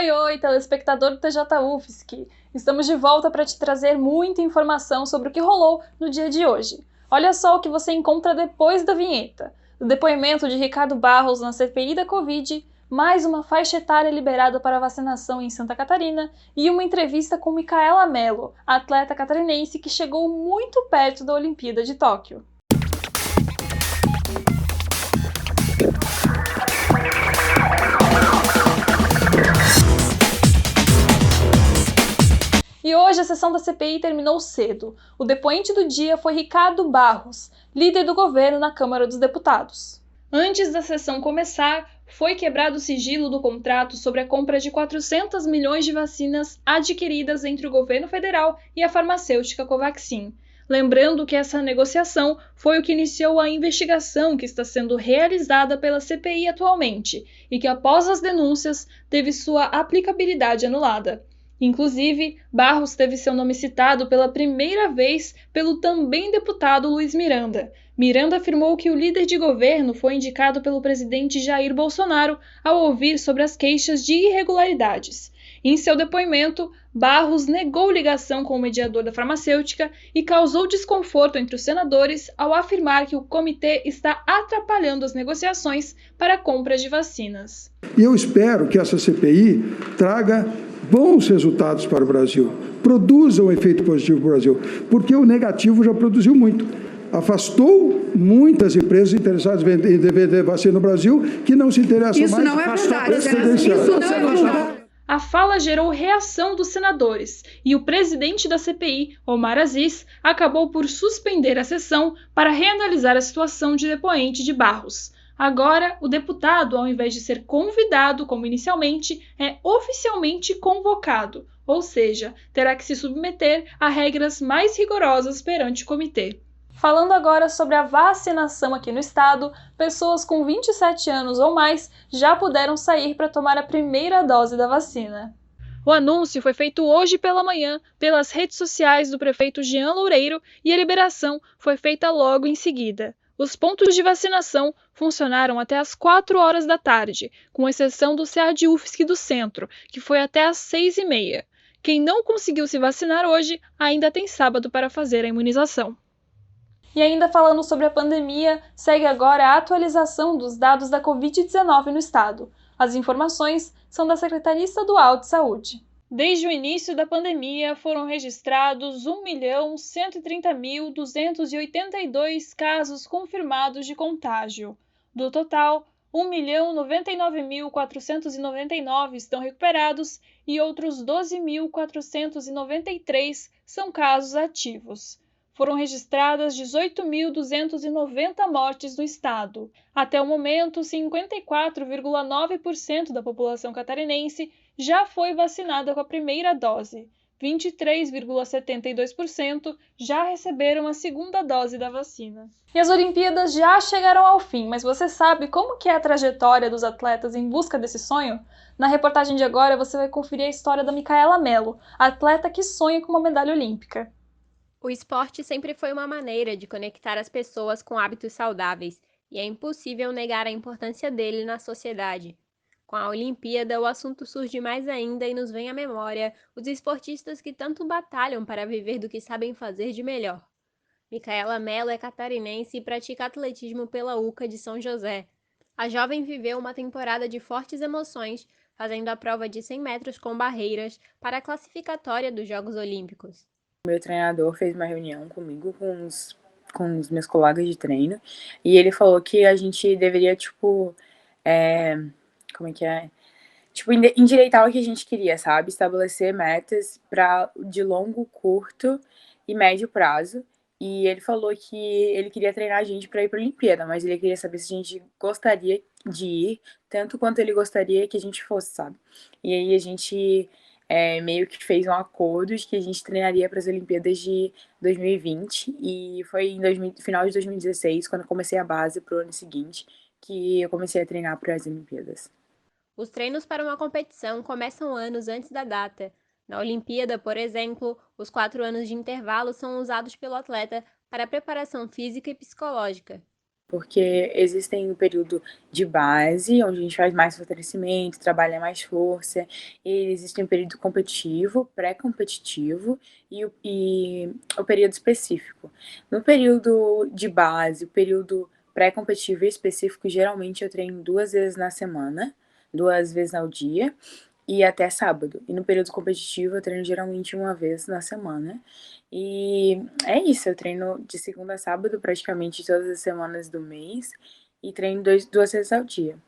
Oi, oi, telespectador do TJ UFSC! Estamos de volta para te trazer muita informação sobre o que rolou no dia de hoje. Olha só o que você encontra depois da vinheta. O depoimento de Ricardo Barros na CPI da Covid, mais uma faixa etária liberada para vacinação em Santa Catarina e uma entrevista com Micaela Mello, atleta catarinense que chegou muito perto da Olimpíada de Tóquio. E hoje a sessão da CPI terminou cedo. O depoente do dia foi Ricardo Barros, líder do governo na Câmara dos Deputados. Antes da sessão começar, foi quebrado o sigilo do contrato sobre a compra de 400 milhões de vacinas adquiridas entre o governo federal e a farmacêutica Covaxin. Lembrando que essa negociação foi o que iniciou a investigação que está sendo realizada pela CPI atualmente e que, após as denúncias, teve sua aplicabilidade anulada. Inclusive, Barros teve seu nome citado pela primeira vez pelo também deputado Luiz Miranda. Miranda afirmou que o líder de governo foi indicado pelo presidente Jair Bolsonaro ao ouvir sobre as queixas de irregularidades. Em seu depoimento, Barros negou ligação com o mediador da farmacêutica e causou desconforto entre os senadores ao afirmar que o comitê está atrapalhando as negociações para a compra de vacinas. E eu espero que essa CPI traga bons resultados para o Brasil, produza um efeito positivo para o Brasil, porque o negativo já produziu muito. Afastou muitas empresas interessadas em vender vacina no Brasil que não se interessam Isso mais. Não é verdade. Isso não é verdade. A fala gerou reação dos senadores e o presidente da CPI, Omar Aziz, acabou por suspender a sessão para reanalisar a situação de depoente de Barros. Agora, o deputado, ao invés de ser convidado, como inicialmente, é oficialmente convocado, ou seja, terá que se submeter a regras mais rigorosas perante o comitê. Falando agora sobre a vacinação aqui no estado, pessoas com 27 anos ou mais já puderam sair para tomar a primeira dose da vacina. O anúncio foi feito hoje pela manhã pelas redes sociais do prefeito Jean Loureiro e a liberação foi feita logo em seguida. Os pontos de vacinação funcionaram até às 4 horas da tarde, com exceção do CEAD UFSC do centro, que foi até às 6h30. Quem não conseguiu se vacinar hoje ainda tem sábado para fazer a imunização. E ainda falando sobre a pandemia, segue agora a atualização dos dados da Covid-19 no estado. As informações são da Secretaria Estadual de Saúde. Desde o início da pandemia, foram registrados 1.130.282 casos confirmados de contágio. Do total, 1.099.499 estão recuperados e outros 12.493 são casos ativos. Foram registradas 18.290 mortes no estado. Até o momento, 54,9% da população catarinense já foi vacinada com a primeira dose. 23,72% já receberam a segunda dose da vacina. E as Olimpíadas já chegaram ao fim, mas você sabe como que é a trajetória dos atletas em busca desse sonho? Na reportagem de agora você vai conferir a história da Micaela Mello, atleta que sonha com uma medalha olímpica. O esporte sempre foi uma maneira de conectar as pessoas com hábitos saudáveis, e é impossível negar a importância dele na sociedade. Com a Olimpíada, o assunto surge mais ainda e nos vem à memória os esportistas que tanto batalham para viver do que sabem fazer de melhor. Micaela Mello é catarinense e pratica atletismo pela UCA de São José. A jovem viveu uma temporada de fortes emoções, fazendo a prova de 100 metros com barreiras para a classificatória dos Jogos Olímpicos. Meu treinador fez uma reunião comigo, com os meus colegas de treino, e ele falou que a gente deveria, endireitar o que a gente queria, sabe? Estabelecer metas de longo, curto e médio prazo. E ele falou que ele queria treinar a gente para ir para a Olimpíada, mas ele queria saber se a gente gostaria de ir, tanto quanto ele gostaria que a gente fosse, sabe? E aí a gente meio que fez um acordo de que a gente treinaria para as Olimpíadas de 2020, e foi no final de 2016, quando eu comecei a base para o ano seguinte, que eu comecei a treinar para as Olimpíadas. Os treinos para uma competição começam anos antes da data. Na Olimpíada, por exemplo, os 4 anos de intervalo são usados pelo atleta para preparação física e psicológica. porque existem o período de base, onde a gente faz mais fortalecimento, trabalha mais força, e existe um período competitivo, pré-competitivo e o período específico. No período de base, o período pré-competitivo e específico, geralmente eu treino 2 vezes na semana, 2 vezes ao dia, e até sábado. E no período competitivo eu treino geralmente 1 vez na semana. E é isso, eu treino de segunda a sábado praticamente todas as semanas do mês e treino 2 vezes ao dia.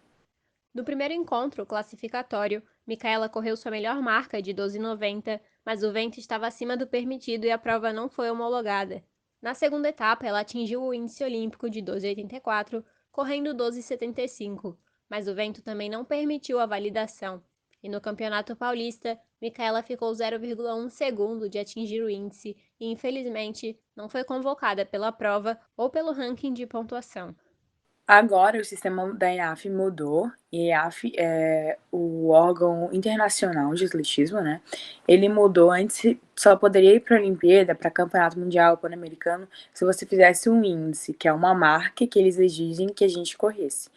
No primeiro encontro classificatório, Micaela correu sua melhor marca de 12,90, mas o vento estava acima do permitido e a prova não foi homologada. Na segunda etapa, ela atingiu o índice olímpico de 12,84, correndo 12,75, mas o vento também não permitiu a validação. E no Campeonato Paulista, Micaela ficou 0,1 segundo de atingir o índice e, infelizmente, não foi convocada pela prova ou pelo ranking de pontuação. Agora o sistema da IAAF mudou, e a IAAF é o órgão internacional de atletismo, né? Ele mudou, antes só poderia ir para a Olimpíada, para Campeonato Mundial, Pan-Americano, se você fizesse um índice, que é uma marca que eles exigem que a gente corresse.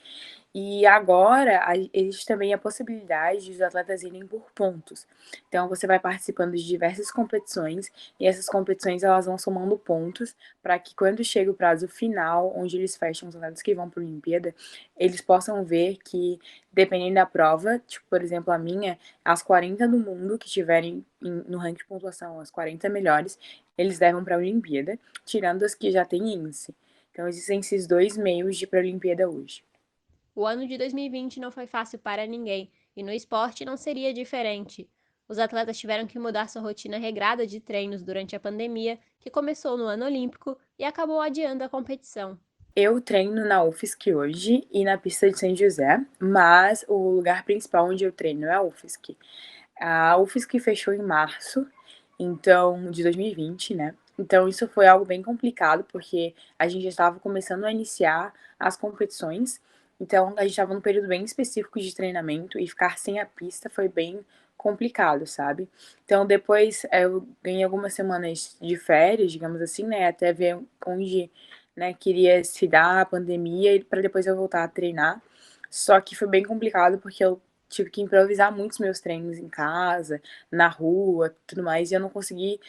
E agora existe também a possibilidade de os atletas irem por pontos. Então você vai participando de diversas competições e essas competições elas vão somando pontos para que quando chega o prazo final, onde eles fecham os atletas que vão para a Olimpíada, eles possam ver que dependendo da prova, tipo, por exemplo, a minha, as 40 do mundo que tiverem no ranking de pontuação, as 40 melhores, eles levam para a Olimpíada, tirando as que já têm índice. Então existem esses dois meios de ir para a Olimpíada hoje. O ano de 2020 não foi fácil para ninguém, e no esporte não seria diferente. Os atletas tiveram que mudar sua rotina regrada de treinos durante a pandemia, que começou no ano olímpico e acabou adiando a competição. Eu treino na UFSC hoje e na pista de São José, mas o lugar principal onde eu treino é a UFSC. A UFSC fechou em março, então, de 2020, né? Então, isso foi algo bem complicado, porque a gente já estava começando a iniciar as competições, então a gente estava num período bem específico de treinamento e ficar sem a pista foi bem complicado, sabe? Então, depois eu ganhei algumas semanas de férias, digamos assim, né? Até ver onde, né, queria se dar a pandemia para depois eu voltar a treinar. Só que foi bem complicado porque eu tive que improvisar muitos meus treinos em casa, na rua, tudo mais, e eu não consegui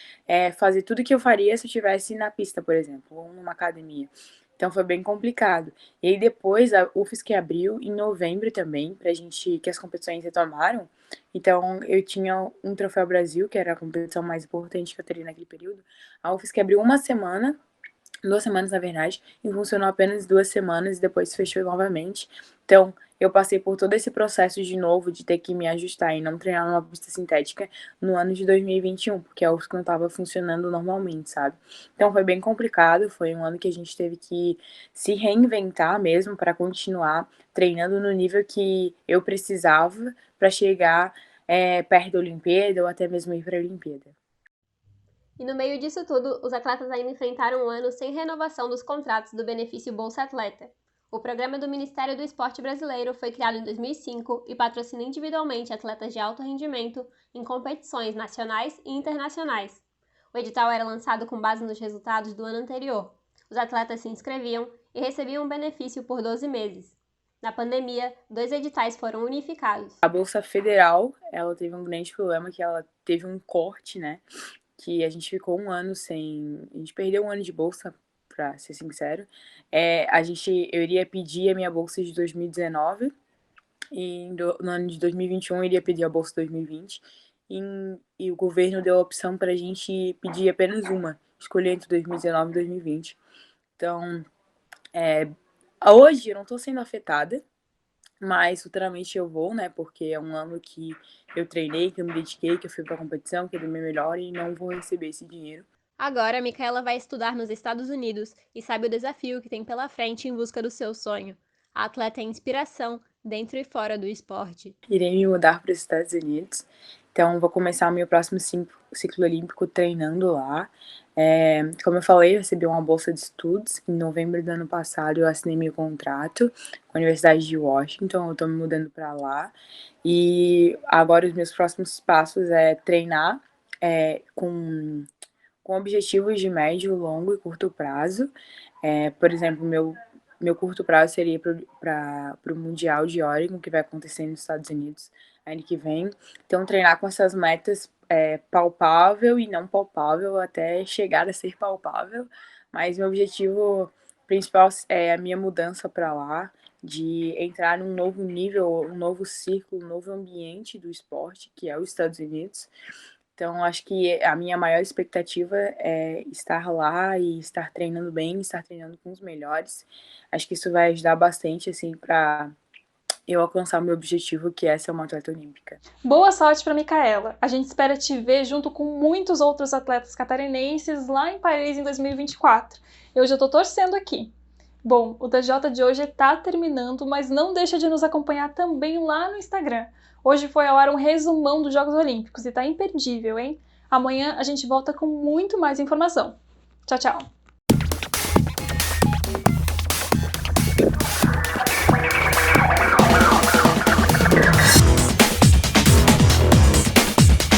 fazer tudo que eu faria se eu estivesse na pista, por exemplo, ou numa academia. Então foi bem complicado. E aí depois a UFSC abriu em novembro também, pra gente, que as competições retomaram. Então eu tinha um Troféu Brasil, que era a competição mais importante que eu teria naquele período. A UFSC abriu uma semana, 2 semanas, na verdade, e funcionou apenas 2 semanas e depois fechou novamente. Então, eu passei por todo esse processo de novo, de ter que me ajustar e não treinar numa pista sintética no ano de 2021, porque a UFSC não estava funcionando normalmente, sabe? Então, foi bem complicado, foi um ano que a gente teve que se reinventar mesmo para continuar treinando no nível que eu precisava para chegar perto da Olimpíada ou até mesmo ir para a Olimpíada. E no meio disso tudo, os atletas ainda enfrentaram um ano sem renovação dos contratos do benefício Bolsa Atleta. O programa do Ministério do Esporte Brasileiro foi criado em 2005 e patrocina individualmente atletas de alto rendimento em competições nacionais e internacionais. O edital era lançado com base nos resultados do ano anterior. Os atletas se inscreviam e recebiam um benefício por 12 meses. Na pandemia, 2 editais foram unificados. A Bolsa Federal, ela teve um grande problema que ela teve um corte, né? Que a gente ficou um ano sem. A gente perdeu um ano de bolsa, pra ser sincero. Eu iria pedir a minha bolsa de 2019 e no ano de 2021 eu iria pedir a bolsa 2020 e o governo deu a opção para a gente pedir apenas uma, escolher entre 2019 e 2020. Então, hoje eu não estou sendo afetada, mas futuramente eu vou, né? Porque é um ano que eu treinei, que eu me dediquei, que eu fui pra competição, que eu dei meu melhor e não vou receber esse dinheiro. Agora, a Micaela vai estudar nos Estados Unidos e sabe o desafio que tem pela frente em busca do seu sonho. A atleta é inspiração, dentro e fora do esporte. Irei me mudar para os Estados Unidos, então vou começar o meu próximo ciclo olímpico treinando lá. Como eu falei, eu recebi uma bolsa de estudos. Em novembro do ano passado, eu assinei meu contrato com a Universidade de Washington. Eu estou me mudando para lá. E agora os meus próximos passos é treinar com objetivos de médio, longo e curto prazo. Por exemplo, meu meu curto prazo seria para o Mundial de Oregon, que vai acontecer nos Estados Unidos ano que vem. Então, treinar com essas metas palpável e não palpável, até chegar a ser palpável. Mas meu objetivo principal é a minha mudança para lá, de entrar num novo nível, um novo círculo, um novo ambiente do esporte, que é os Estados Unidos. Então, acho que a minha maior expectativa é estar lá e estar treinando bem, estar treinando com os melhores. Acho que isso vai ajudar bastante, assim, para eu alcançar o meu objetivo, que é ser uma atleta olímpica. Boa sorte para Micaela. A gente espera te ver junto com muitos outros atletas catarinenses lá em Paris em 2024. Eu já tô torcendo aqui. Bom, o TJ de hoje tá terminando, mas não deixa de nos acompanhar também lá no Instagram. Hoje foi ao ar um resumão dos Jogos Olímpicos e tá imperdível, hein? Amanhã a gente volta com muito mais informação. Tchau, tchau!